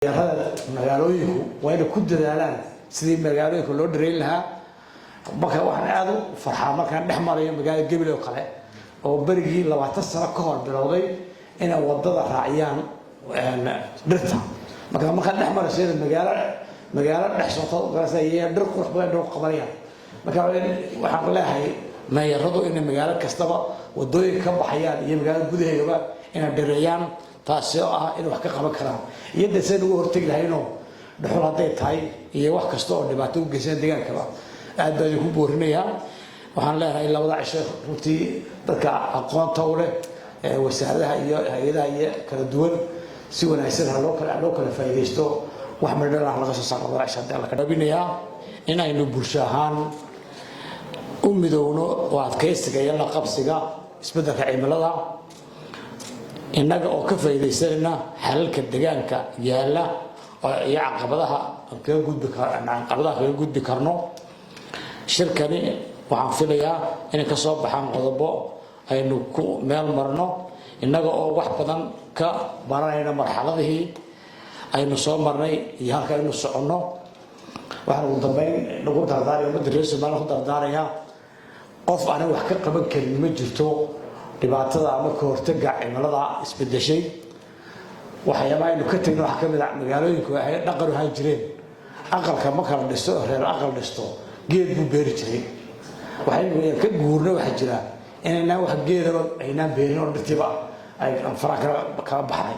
هذا مجالوينكو وين كنت دالان سيدي مجالوينكو لو درين لها marka waxaan aad u farxaa markaan dhex marayo magaalada Gabiley oo kale oo barigii 20 sano ka hor bilowday in wadada raaciyaan dhirta markaan dhex marayo magaalo dhex socdo gaasayay dhir qurux badan oo qabanayaan marka waxaan leeyahay meeyaradu in magaalo kastaba wadooyin ka baxayaan iyo magaalada gudaheeda in dhireeyaan taasoo ah in wax ka qaban karaan iyada sida ugu hortagi lahaynoo dhuxul haday tahay iyo wax kasto oo dhibaato u geysan deegaanka aad baan ku boorinayaa waxaan leeyahay labada cisho runtii dadka aqoonta u leh wasaaradaha iyo hay'adaha kala duwan si wanaagsan loo kala faa'iideysto wax madal ah laga soo saaro labada cisho hadii la ka dhabinayaa in aynu bulsho ahaan u midowno oo adkaysiga iyo la qabsiga isbeddelka cimilada innaga oo ka faa'iideysanayna xalalka deegaanka yaala iyo caqabadaha kaga gudbi karno shirkani waxaan filayaa in ka soo baxaan qodobo aynu ku meel marno innaga oo wax badan ka baranayna marxaladii aynu soo marnay iyo halka aynu socono waxaan ugu dambeyn lagu dardaarayo madrasa ma lagu dardaaraya qof aan wax ka qaban karin ma jirto dhibaatada ama ka hortagga cimilada isbedeshay waxyaabo aynu ka tagno wax ka mid ah magaalooyinka ay dhaqan u hayn jireen aqalka ma kala dhisto reer aqal dhisto geed buu beeri jiray waxay ka guurna waxa jira inayna wax geedaba aynaan beerin oo dhirtiba ay faraqa ka baxay